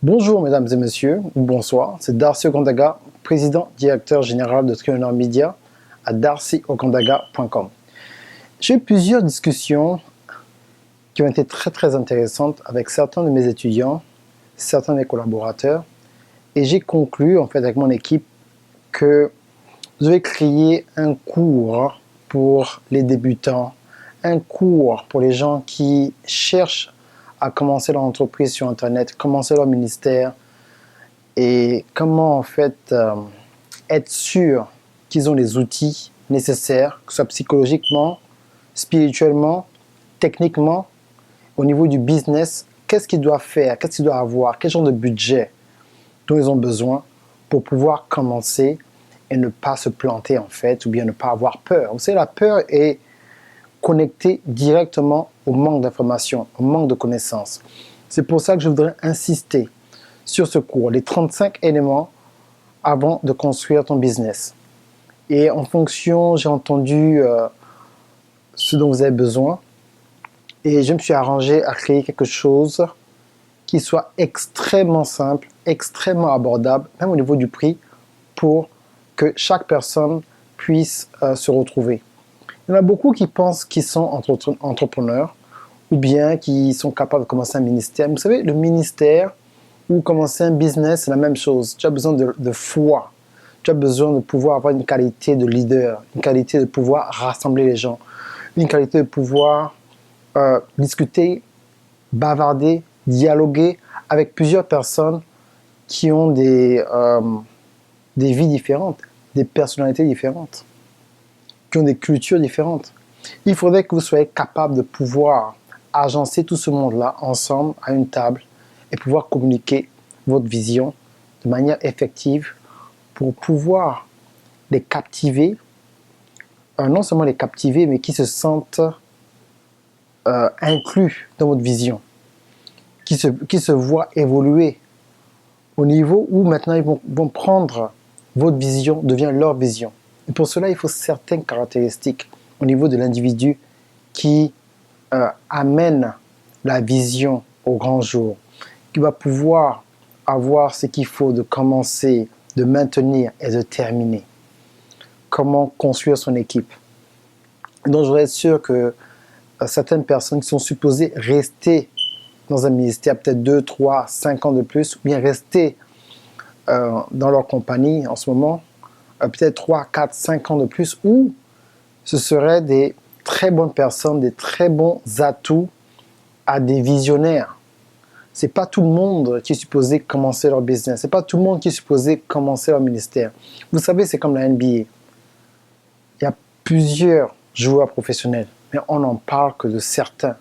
Bonjour mesdames et messieurs, ou bonsoir, c'est Darcy Okandaga, président directeur général de Trionor Media à darcyokandaga.com. J'ai eu plusieurs discussions qui ont été très intéressantes avec certains de mes étudiants, certains de mes collaborateurs, et j'ai conclu en fait avec mon équipe que je vais créer un cours pour les débutants, un cours pour les gens qui cherchent à commencer leur entreprise sur Internet, commencer leur ministère et comment en fait être sûr qu'ils ont les outils nécessaires, que ce soit psychologiquement, spirituellement, techniquement, au niveau du business, qu'est-ce qu'ils doivent faire, qu'est-ce qu'ils doivent avoir, quel genre de budget dont ils ont besoin pour pouvoir commencer et ne pas se planter en fait, ou bien ne pas avoir peur. Vous savez, la peur est connectée directement au manque d'informations, au manque de connaissances. C'est pour ça que je voudrais insister sur ce cours, les 35 éléments avant de construire ton business. Et en fonction, j'ai entendu ce dont vous avez besoin et je me suis arrangé à créer quelque chose qui soit extrêmement simple, extrêmement abordable, même au niveau du prix, pour que chaque personne puisse se retrouver. Il y en a beaucoup qui pensent qu'ils sont entrepreneurs ou bien qui sont capables de commencer un ministère. Vous savez, le ministère ou commencer un business, c'est la même chose. Tu as besoin de foi. Tu as besoin de pouvoir avoir une qualité de leader, une qualité de pouvoir rassembler les gens, une qualité de pouvoir discuter, bavarder, dialoguer avec plusieurs personnes qui ont des vies différentes, des personnalités différentes, qui ont des cultures différentes. Il faudrait que vous soyez capable de pouvoir agencer tout ce monde-là ensemble à une table et pouvoir communiquer votre vision de manière effective pour pouvoir les captiver, non seulement les captiver, mais qui se sentent inclus dans votre vision, qui se voient évoluer au niveau où maintenant ils vont prendre votre vision, devient leur vision. Et pour cela, il faut certaines caractéristiques au niveau de l'individu qui amène la vision au grand jour, qui va pouvoir avoir ce qu'il faut de commencer, de maintenir et de terminer. Comment construire son équipe. Donc je voudrais être sûr que certaines personnes qui sont supposées rester dans un ministère peut-être 2, 3, 5 ans de plus, ou bien rester dans leur compagnie en ce moment, peut-être 3, 4, 5 ans de plus, ou ce seraient des très bonnes personnes, des très bons atouts à des visionnaires. C'est pas tout le monde qui est supposé commencer leur business, c'est pas tout le monde qui est supposé commencer leur ministère. Vous savez, c'est comme la NBA. Il y a plusieurs joueurs professionnels, mais on n'en parle que de certains,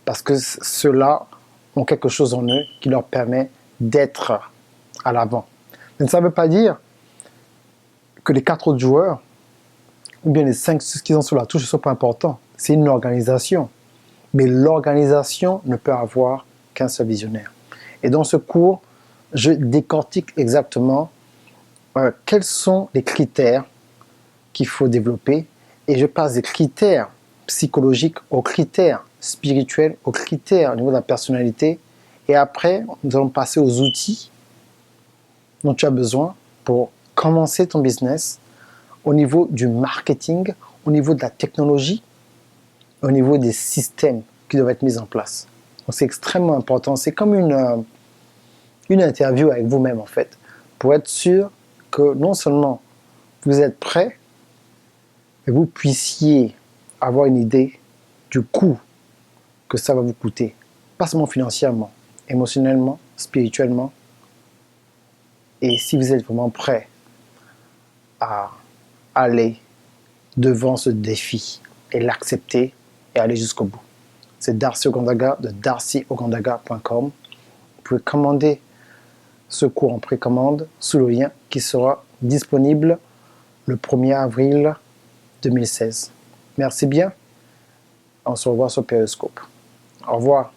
parce que ceux-là ont quelque chose en eux qui leur permet d'être à l'avant. Mais ça ne veut pas dire que les 4 autres joueurs, ou bien les 5 qui sont sur la touche, ne sont pas importants. C'est une organisation. Mais l'organisation ne peut avoir qu'un seul visionnaire. Et dans ce cours, je décortique exactement quels sont les critères qu'il faut développer. Et je passe des critères psychologiques aux critères spirituels, aux critères au niveau de la personnalité. Et après, nous allons passer aux outils dont tu as besoin pour commencer ton business au niveau du marketing, au niveau de la technologie, au niveau des systèmes qui doivent être mis en place. Donc c'est extrêmement important. C'est comme une interview avec vous-même en fait, pour être sûr que non seulement vous êtes prêt, mais vous puissiez avoir une idée du coût que ça va vous coûter. Pas seulement financièrement, émotionnellement, spirituellement. Et si vous êtes vraiment prêt à aller devant ce défi et l'accepter et aller jusqu'au bout. C'est Darcy Okandaga de darcyokandaga.com. Vous pouvez commander ce cours en précommande sous le lien qui sera disponible le 1er avril 2016. Merci bien. On se revoit sur Periscope. Au revoir.